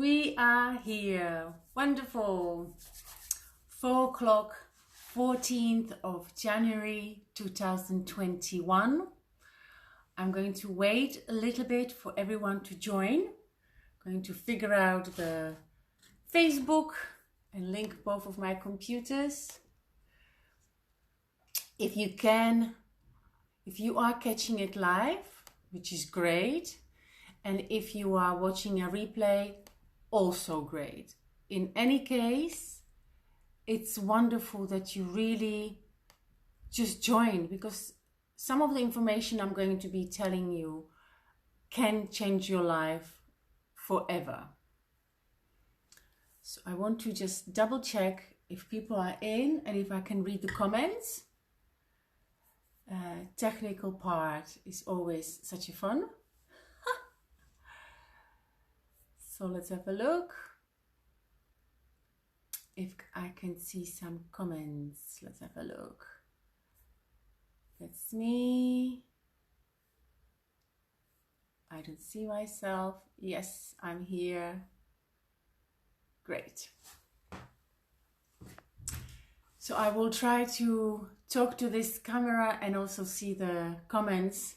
We are here. Wonderful. 4 o'clock, 14th of January 2021. I'm going to wait a little bit for everyone to join. I'm going to figure out the Facebook and link both of my computers. If you are catching it live, which is great, and if you are watching a replay, also great. In any case, it's wonderful that you really just join, because some of the information I'm going to be telling you can change your life forever. So I want to just double check if people are in and if I can read the comments. Technical part is always such a fun. So let's have a look if I can see some comments. Let's have a look. That's me. I don't see myself. Yes, I'm here. Great. So I will try to talk to this camera and also see the comments.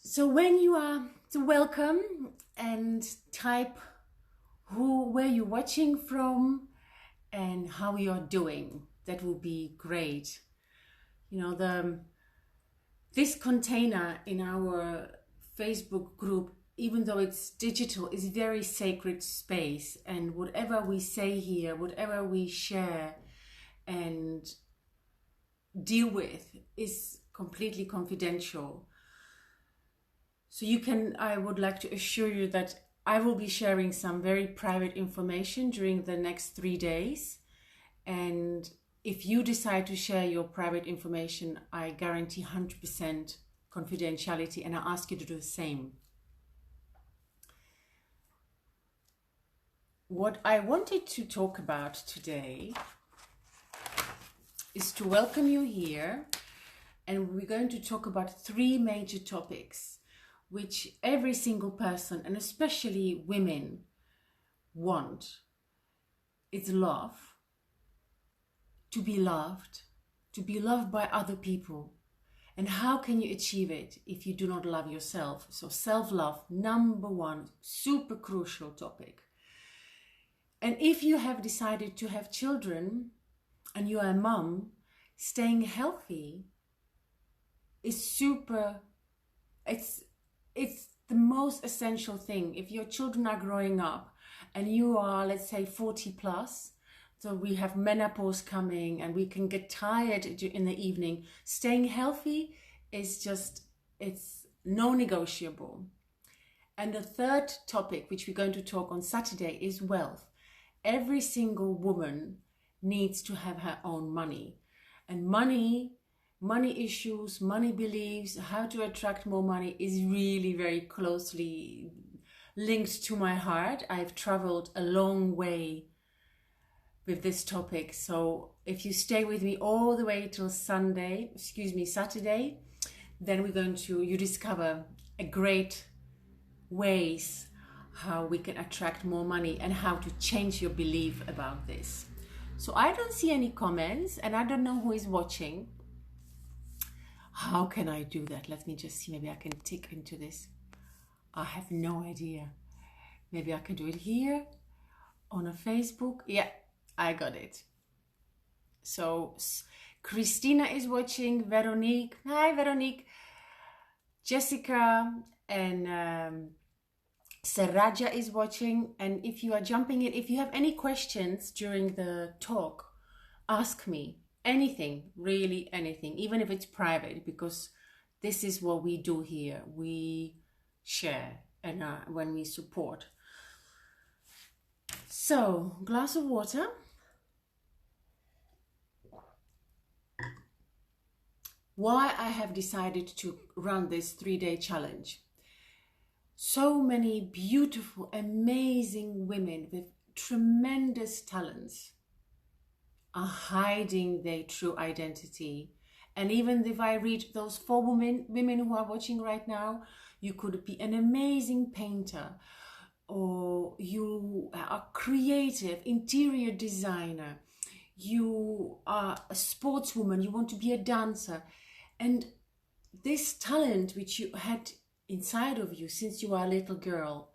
So when you are welcome and type where you're watching from and how you're doing. That will be great. You know, this container in our Facebook group, even though it's digital, is a very sacred space, and whatever we say here, whatever we share and deal with is completely confidential. So I would like to assure you that I will be sharing some very private information during the next 3 days. And if you decide to share your private information, I guarantee 100% confidentiality, and I ask you to do the same. What I wanted to talk about today is to welcome you here, and we're going to talk about 3 major topics which every single person, and especially women, want. It's love, to be loved by other people. And how can you achieve it if you do not love yourself? So self-love, number 1, super crucial topic. And if you have decided to have children and you are a mom, staying healthy is super, it's the most essential thing. If your children are growing up and you are, let's say, 40 plus, so we have menopause coming and we can get tired in the evening, staying healthy is just, it's non-negotiable. And the third topic, which we're going to talk on Saturday, is wealth. Every single woman needs to have her own money. And money issues, money beliefs, how to attract more money is really very closely linked to my heart. I've traveled a long way with this topic. So if you stay with me all the way till Saturday, then you discover a great ways how we can attract more money and how to change your belief about this. So I don't see any comments and I don't know who is watching. How can I do that? Let me just see, maybe I can tick into this. I have no idea. Maybe I can do it here on a Facebook. Yeah, I got it. So Christina is watching, Veronique. Hi, Veronique. Jessica and Saraja is watching. And if you are jumping in, if you have any questions during the talk, ask me. Anything, really anything, even if it's private, because this is what we do here. We share and when we support. So, glass of water. Why I have decided to run this 3-day challenge. So many beautiful, amazing women with tremendous talents are hiding their true identity. And even if I read those 4 women who are watching right now, you could be an amazing painter, or you are creative, interior designer, you are a sportswoman, you want to be a dancer, and this talent which you had inside of you since you were a little girl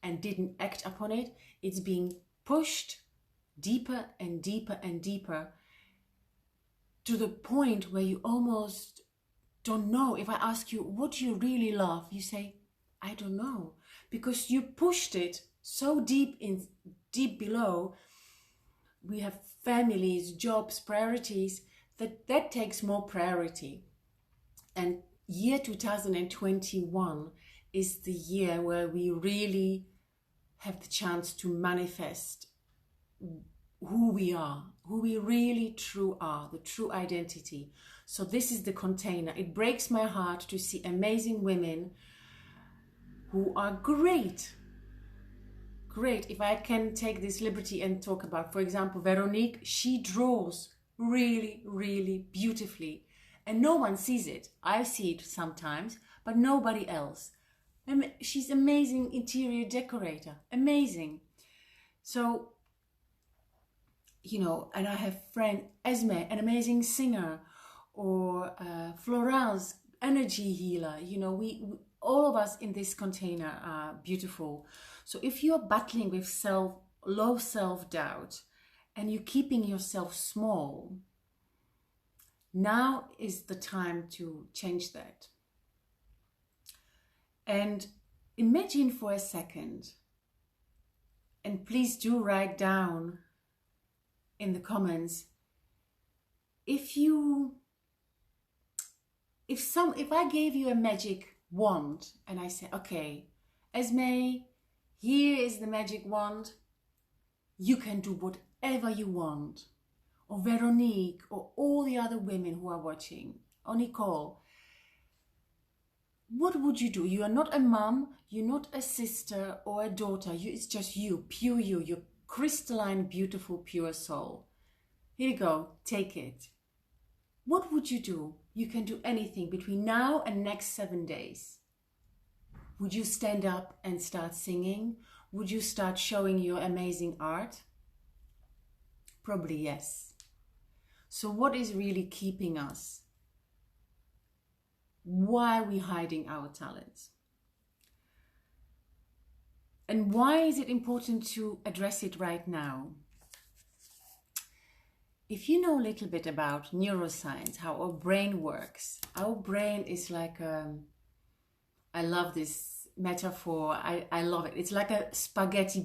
and didn't act upon it, it's being pushed deeper and deeper and deeper to the point where you almost don't know. If I ask you, what do you really love? You say, I don't know, because you pushed it so deep below. We have families, jobs, priorities, that takes more priority. And year 2021 is the year where we really have the chance to manifest who we are, who we really true are, the true identity. So this is the container. It breaks my heart to see amazing women who are great. If I can take this liberty and talk about, for example, Veronique, she draws really, really beautifully. And no one sees it. I see it sometimes, but nobody else. She's amazing interior decorator. Amazing. So, you know, and I have friend Esme, an amazing singer, or Florence, energy healer. You know, we all of us in this container are beautiful. So if you're battling with low self-doubt and you're keeping yourself small, now is the time to change that. And imagine for a second, and please do write down in the comments, if I gave you a magic wand and I say, okay, Esme, here is the magic wand, you can do whatever you want, or Veronique, or all the other women who are watching, or Nicole, what would you do? You are not a mom, you're not a sister or a daughter, it's just you, pure you, your crystalline, beautiful, pure soul. Here you go, take it. What would you do? You can do anything between now and next 7 days. Would you stand up and start singing? Would you start showing your amazing art? Probably yes. So what is really keeping us? Why are we hiding our talents? And why is it important to address it right now? If you know a little bit about neuroscience, how our brain works, our brain is like I love this metaphor, I love it. It's like a spaghetti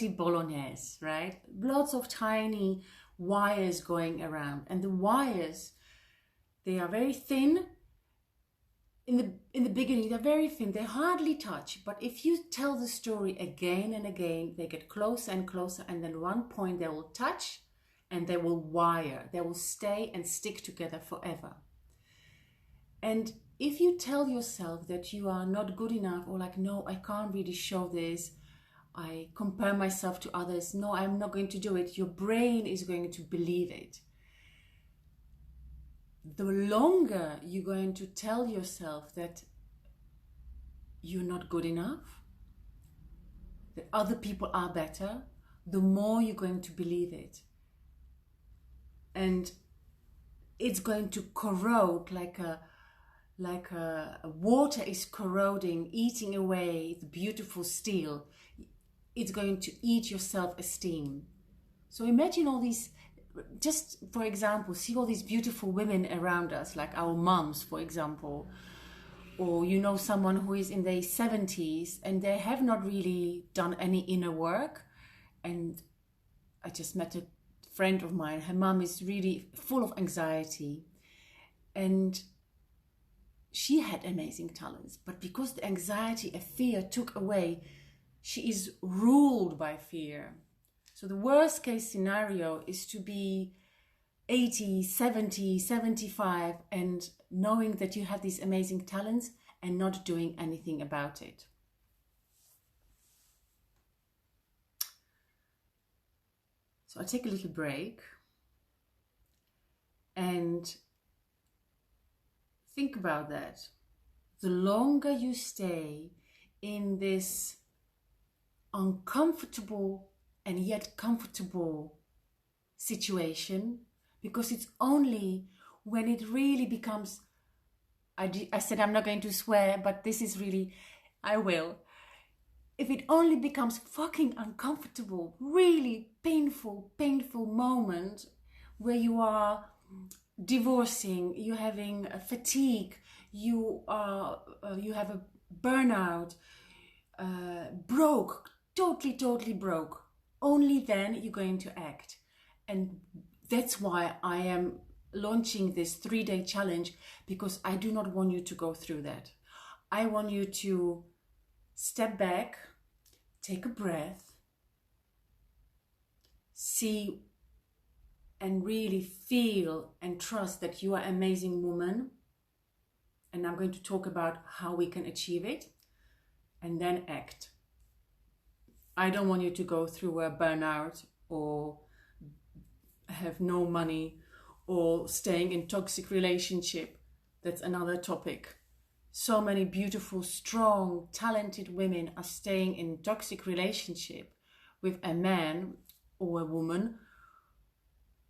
bolognese, right? Lots of tiny wires going around, and the wires, they are very thin. In the beginning, they're very thin, they hardly touch, but if you tell the story again and again, they get closer and closer, and then one point they will touch and they will wire, they will stay and stick together forever. And if you tell yourself that you are not good enough, or like, no, I can't really show this, I compare myself to others, no, I'm not going to do it, your brain is going to believe it. The longer you're going to tell yourself that you're not good enough, that other people are better, the more you're going to believe it. And it's going to corrode like water is corroding, eating away the beautiful steel. It's going to eat your self-esteem. So imagine all these, just for example, see all these beautiful women around us, like our moms, for example, or you know someone who is in their 70s and they have not really done any inner work. And I just met a friend of mine, her mom is really full of anxiety, and she had amazing talents, but because the anxiety and fear took away, she is ruled by fear. So the worst case scenario is to be 80, 70, 75 and knowing that you have these amazing talents and not doing anything about it. So I'll take a little break and think about that. The longer you stay in this uncomfortable and yet comfortable situation, because it's only when it really becomes, I said I'm not going to swear, but this is really, I will. If it only becomes fucking uncomfortable, really painful moment where you are divorcing, you're having a fatigue, you have a burnout, broke, totally broke, only then you're going to act. And that's why I am launching this 3-day challenge, because I do not want you to go through that. I want you to step back, take a breath, see and really feel and trust that you are an amazing woman. And I'm going to talk about how we can achieve it, and then act. I don't want you to go through a burnout or have no money or staying in toxic relationship. That's another topic. So many beautiful, strong, talented women are staying in toxic relationship with a man or a woman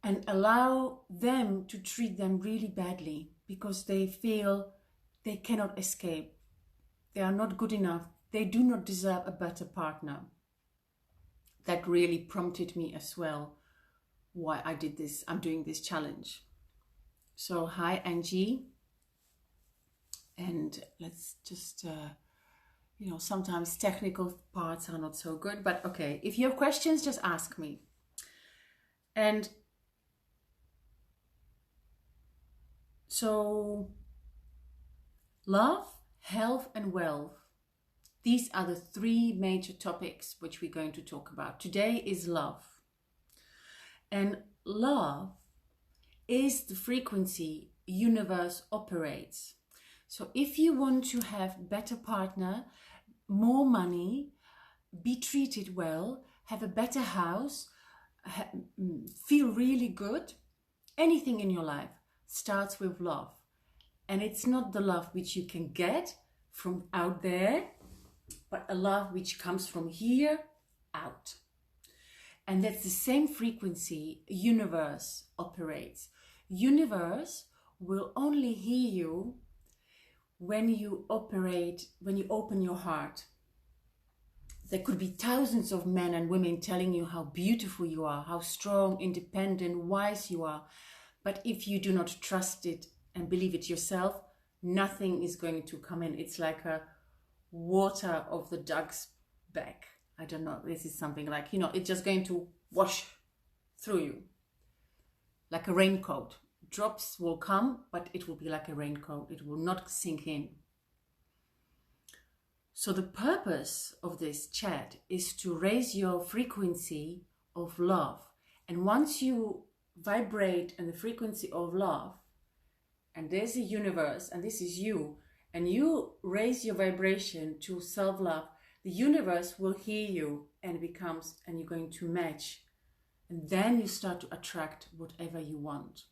and allow them to treat them really badly because they feel they cannot escape. They are not good enough. They do not deserve a better partner. That really prompted me as well why I did this. I'm doing this challenge. So hi Angie. And let's just, sometimes technical parts are not so good, but okay. If you have questions, just ask me. And so love, health and wealth. These are the 3 major topics which we're going to talk about. Today is love. And love is the frequency universe operates. So if you want to have better partner, more money, be treated well, have a better house, feel really good, anything in your life starts with love. And it's not the love which you can get from out there, but a love which comes from here out. And that's the same frequency universe operates. Universe will only hear you when you open your heart. There could be thousands of men and women telling you how beautiful you are, how strong, independent, wise you are. But if you do not trust it and believe it yourself, nothing is going to come in. It's like a water of the duck's back. I don't know. This is something like, it's just going to wash through you like a raincoat. Drops will come, but it will be like a raincoat. It will not sink in. So the purpose of this chat is to raise your frequency of love. And once you vibrate in the frequency of love, and there's a universe, and this is you, and you raise your vibration to self-love, the universe will hear you and you're going to match. And then you start to attract whatever you want.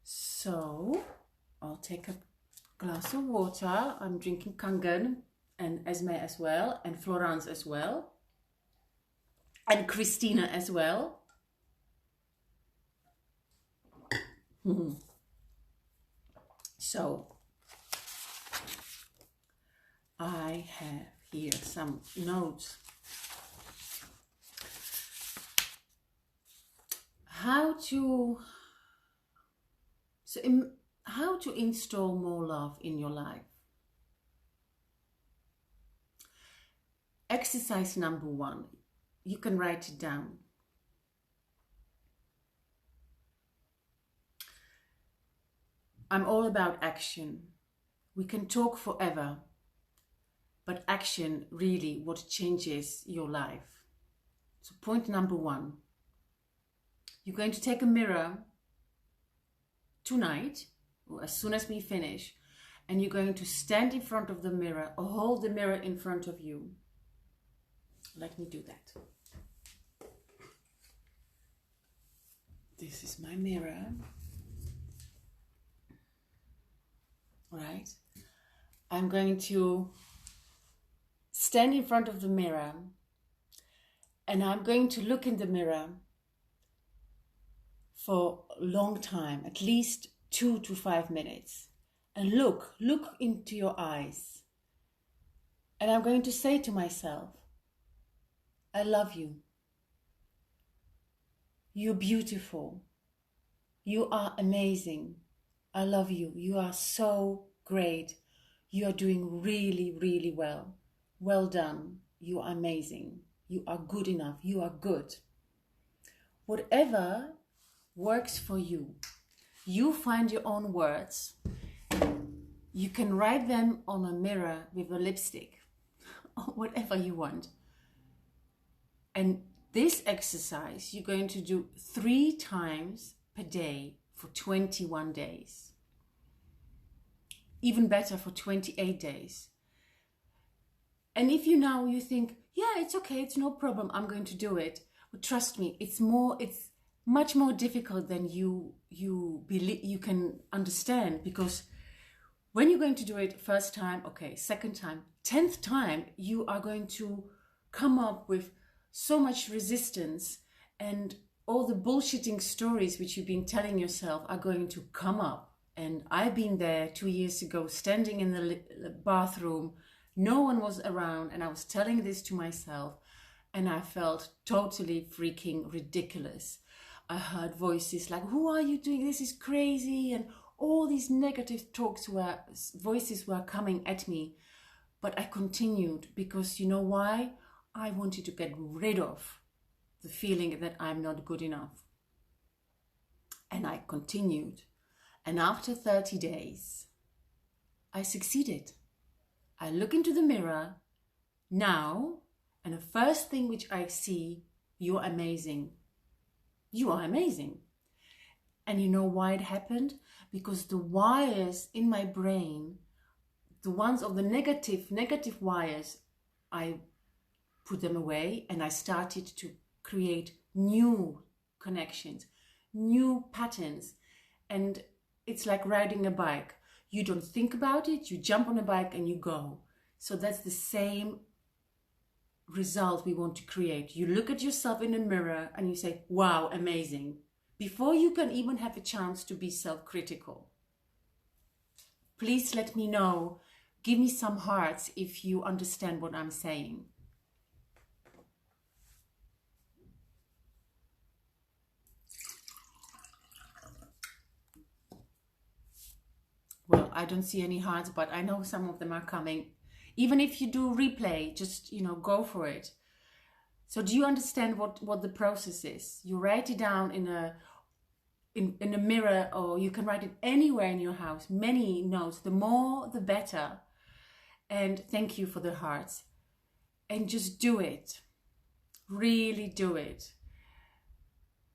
So I'll take a glass of water. I'm drinking Kangen, and Esme as well, and Florence as well, and Christina as well. So I have here some notes. How to install more love in your life. Exercise number 1. You can write it down. I'm all about action. We can talk forever, but action really what changes your life. So point number 1. You're going to take a mirror tonight, or as soon as we finish, and you're going to stand in front of the mirror or hold the mirror in front of you. Let me do that. This is my mirror. Right? I'm going to stand in front of the mirror, and I'm going to look in the mirror for a long time, at least 2 to 5 minutes, and look into your eyes. And I'm going to say to myself, I love you. You're beautiful. You are amazing. I love you. You are so great. You are doing really, really well. Well done. You are amazing. You are good enough. You are good. Whatever works for you. You find your own words. You can write them on a mirror with a lipstick, or whatever you want. And this exercise you're going to do 3 times per day for 21 days. Even better for 28 days. And if you think, yeah, it's okay, it's no problem, I'm going to do it. But trust me, it's much more difficult than you believe you can understand, because when you're going to do it first time, okay, second time, 10th time, you are going to come up with so much resistance, and all the bullshitting stories which you've been telling yourself are going to come up. And I've been there 2 years ago, standing in the bathroom, no one was around, and I was telling this to myself, and I felt totally freaking ridiculous. I heard voices like, who are you doing? This is crazy. And all these negative voices were coming at me. But I continued, because you know why? I wanted to get rid of the feeling that I'm not good enough. And I continued. And after 30 days, I succeeded. I look into the mirror now, and the first thing which I see, you're amazing. You are amazing. And you know why it happened? Because the wires in my brain, the ones of the negative wires, I put them away, and I started to create new connections, new patterns. And it's like riding a bike. You don't think about it, you jump on a bike and you go. So that's the same result we want to create. You look at yourself in the mirror and you say, wow, amazing, before you can even have a chance to be self-critical. Please let me know, give me some hearts if you understand what I'm saying. Well, I don't see any hearts, but I know some of them are coming. Even if you do replay, just, go for it. So do you understand what the process is? You write it down in a mirror, or you can write it anywhere in your house. Many notes, the more the better. And thank you for the hearts. And just do it. Really do it.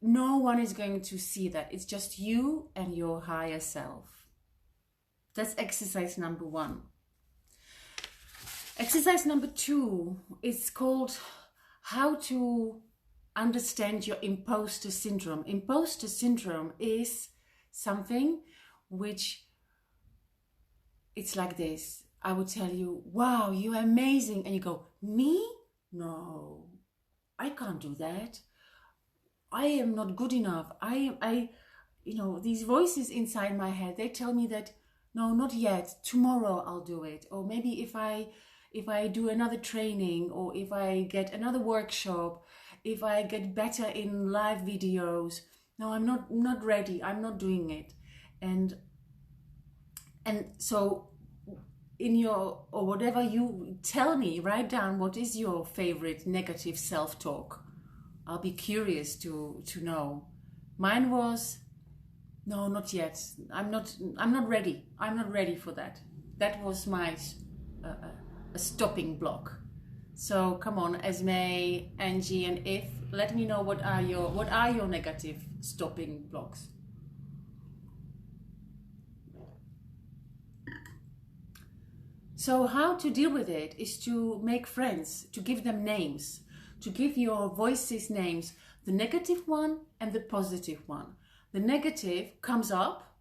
No one is going to see that. It's just you and your higher self. That's exercise number 1. Exercise number 2 is called how to understand your imposter syndrome. Imposter syndrome is something which, it's like this. I would tell you, wow, you're amazing. And you go, me? No, I can't do that. I am not good enough. These voices inside my head, they tell me that, no, not yet. Tomorrow I'll do it. Or maybe if I do another training, or if I get another workshop, if I get better in live videos. No, I'm not ready. I'm not doing it. And so or whatever you tell me, write down what is your favorite negative self-talk. I'll be curious to know. Mine was, no, not yet. I'm not ready. I'm not ready for that. That was my a stopping block. So come on, Esme, Angie, and If, let me know what are your negative stopping blocks. So how to deal with it is to make friends, to give them names, to give your voices names, the negative one and the positive one. The negative comes up,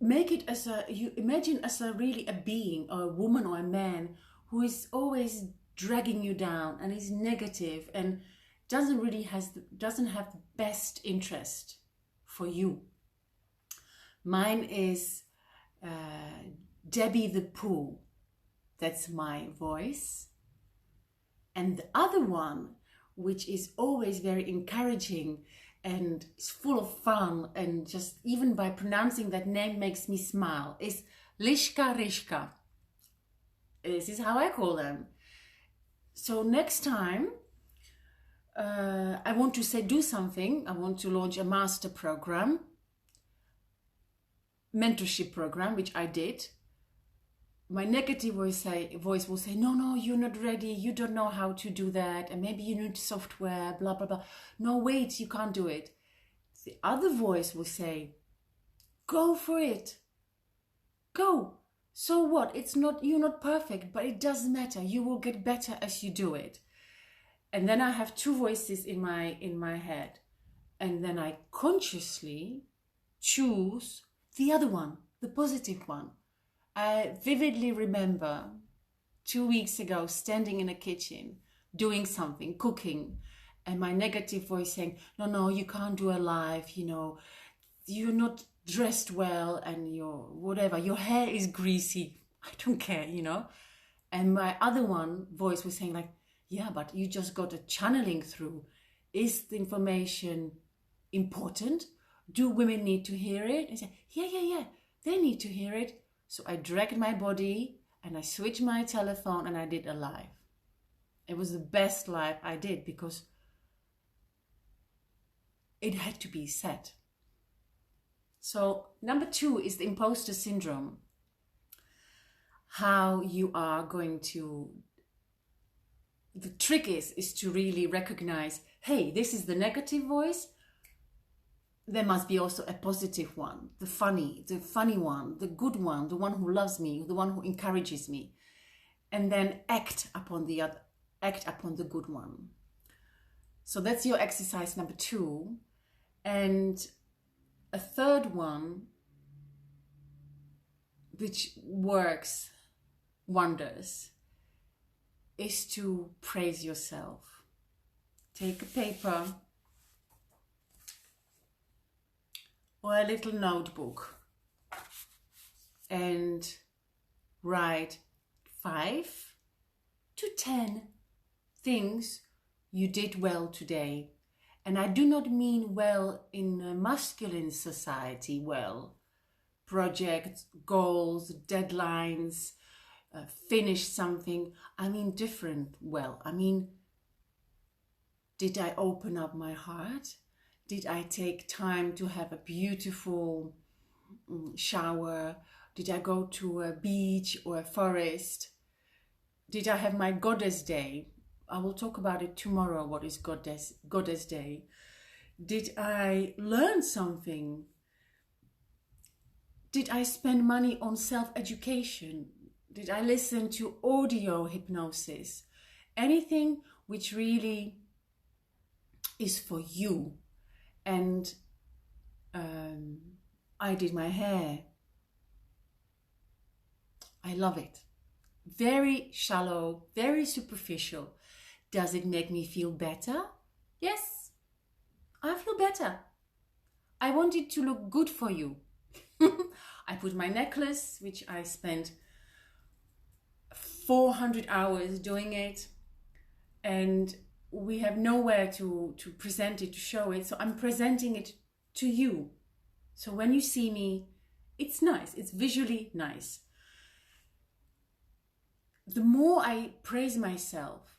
make it as you imagine as really a being, or a woman or a man who is always dragging you down and is negative and doesn't have the best interest for you. Mine is Debbie the Pooh. That's my voice. And the other one, which is always very encouraging and is full of fun, and just even by pronouncing that name makes me smile, is Lishka Rishka. This is how I call them. So next time I want to say do something, I want to launch a master program, mentorship program, which I did, my negative voice will say, no, you're not ready, you don't know how to do that, and maybe you need software, blah, blah, blah. No, wait, you can't do it. The other voice will say, go for it. Go. So what? You're not perfect, but it doesn't matter. You will get better as you do it. And then I have two voices in my head. And then I consciously choose the other one, the positive one. I vividly remember 2 weeks ago standing in a kitchen, doing something, cooking, and my negative voice saying, no, you can't do a live, you're not dressed well, and your hair is greasy, I don't care, And my other voice was saying like, yeah, but you just got a channeling through. Is the information important? Do women need to hear it? And say, yeah, they need to hear it. So I dragged my body and I switched my telephone and I did a live. It was the best live I did because it had to be said. So number 2 is the imposter syndrome. How you are going to, the trick is to really recognize, hey, this is the negative voice. There must be also a positive one, the funny one, the good one, the one who loves me, the one who encourages me, and then act upon the good one. So that's your exercise number 2. And a third one, which works wonders, is to praise yourself. Take a paper or a little notebook and write 5 to 10 things you did well today. And I do not mean well in a masculine society well. Projects, goals, deadlines, finish something. I mean different well. I mean, did I open up my heart? Did I take time to have a beautiful shower? Did I go to a beach or a forest? Did I have my Goddess Day? I will talk about it tomorrow, what is Goddess Day. Did I learn something? Did I spend money on self-education? Did I listen to audio hypnosis? Anything which really is for you. And I did my hair. I love it. Very shallow, very superficial. Does it make me feel better? Yes, I feel better. I want it to look good for you. I put my necklace, which I spent 400 hours doing it, and we have nowhere to present it, to show it. So I'm presenting it to you. So when you see me, it's nice. It's visually nice. The more I praise myself,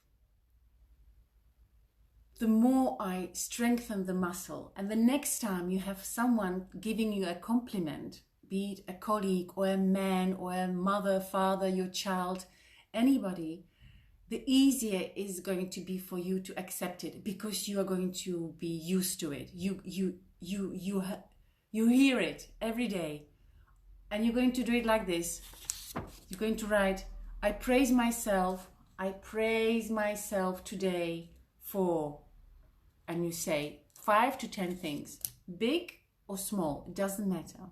the more I strengthen the muscle. And the next time you have someone giving you a compliment, be it a colleague or a man or a mother, father, your child, anybody, the easier is going to be for you to accept it, because you are going to be used to it. You hear it every day, and you're going to do it like this. You're going to write, I praise myself today for, and you say 5 to 10 things, big or small, it doesn't matter.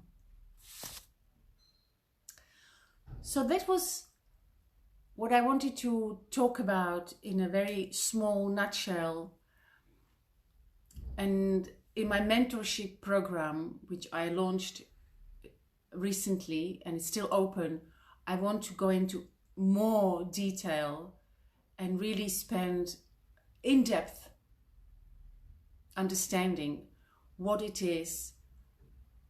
So that was what I wanted to talk about in a very small nutshell, and in my mentorship program, which I launched recently and it's still open, I want to go into more detail and really spend in-depth understanding what it is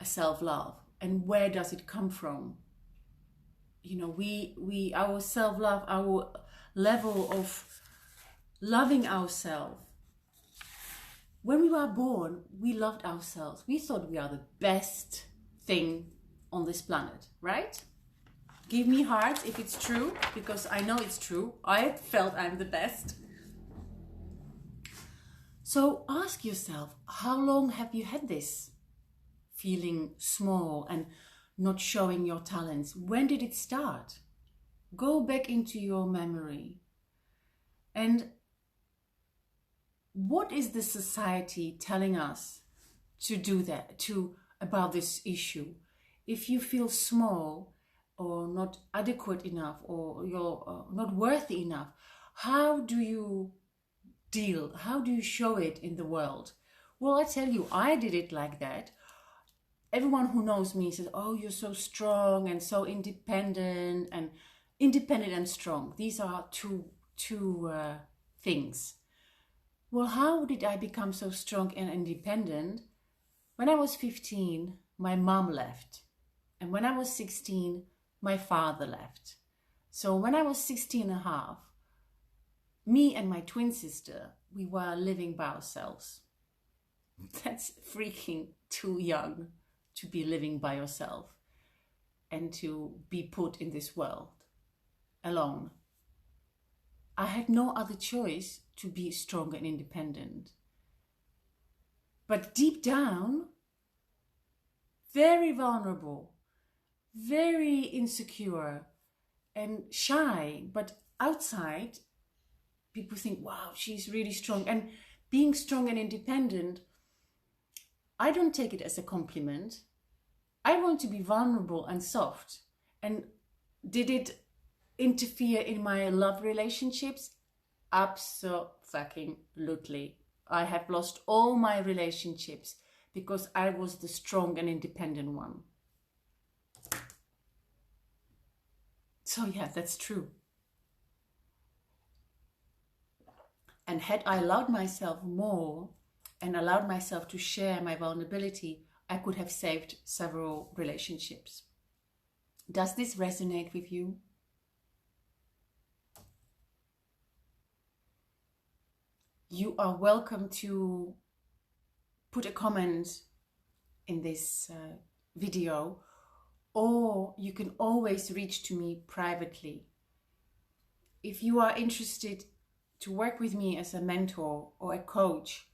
a self-love and where does it come from. You know, we our self-love, our level of loving ourselves. When we were born, we loved ourselves. We thought we are the best thing on this planet, right? Give me hearts if it's true, because I know it's true. I felt I'm the best. So ask yourself, how long have you had this feeling small and not showing your talents? When did it start? Go back into your memory. And what is the society telling us to do that, about this issue? If you feel small or not adequate enough, or you're not worthy enough, how do you deal? How do you show it in the world? Well, I tell you, I did it like that. Everyone who knows me says, oh, you're so strong and so independent and strong. These are two things. Well, how did I become so strong and independent? When I was 15, my mom left. And when I was 16, my father left. So when I was 16 and a half, me and my twin sister, we were living by ourselves. That's freaking too young to be living by yourself and to be put in this world alone. I had no other choice to be strong and independent. But deep down, very vulnerable, very insecure and shy, but outside, people think, wow, she's really strong. And being strong and independent, I don't take it as a compliment. I want to be vulnerable and soft. And did it interfere in my love relationships? Absolutely. I have lost all my relationships because I was the strong and independent one. So yeah, that's true. And had I allowed myself more and allowed myself to share my vulnerability, I could have saved several relationships. Does this resonate with you? You are welcome to put a comment in this video, or you can always reach to me privately. If you are interested to work with me as a mentor or a coach,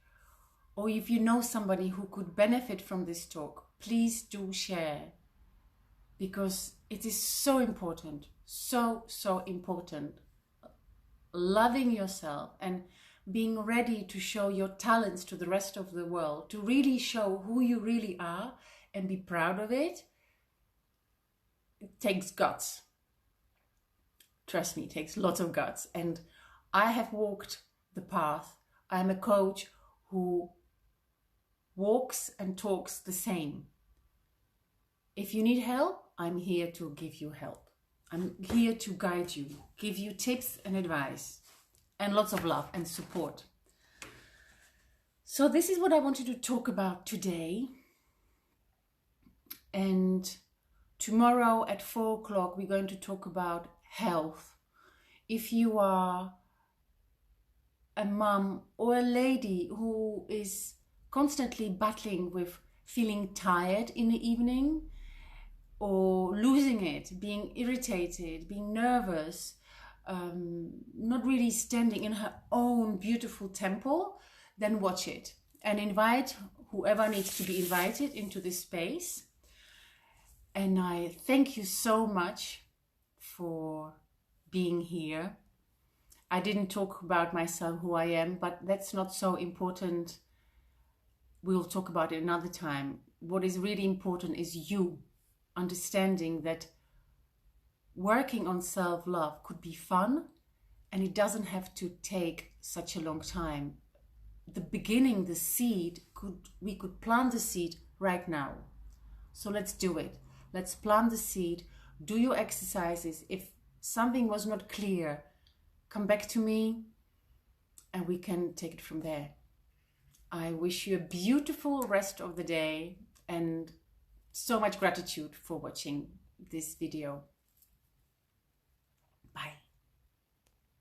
or if you know somebody who could benefit from this talk, please do share, because it is so important, so important. Loving yourself and being ready to show your talents to the rest of the world, to really show who you really are and be proud of it, it takes guts. Trust me, it takes lots of guts. And I have walked the path. I'm a coach who walks and talks the same. If you need help, I'm here to give you help. I'm here to guide you, give you tips and advice, and lots of love and support. So this is what I wanted to talk about today. And tomorrow at 4 o'clock, we're going to talk about health. If you are a mom or a lady who is constantly battling with feeling tired in the evening, or losing it, being irritated, being nervous, not really standing in her own beautiful temple, then watch it and invite whoever needs to be invited into this space. And I thank you so much for being here. I didn't talk about myself, who I am, but that's not so important. We'll talk about it another time. What is really important is you understanding that working on self-love could be fun, and it doesn't have to take such a long time. The beginning, the seed, we could plant the seed right now. So let's do it. Let's plant the seed. Do your exercises. If something was not clear, come back to me and we can take it from there. I wish you a beautiful rest of the day and so much gratitude for watching this video. Bye.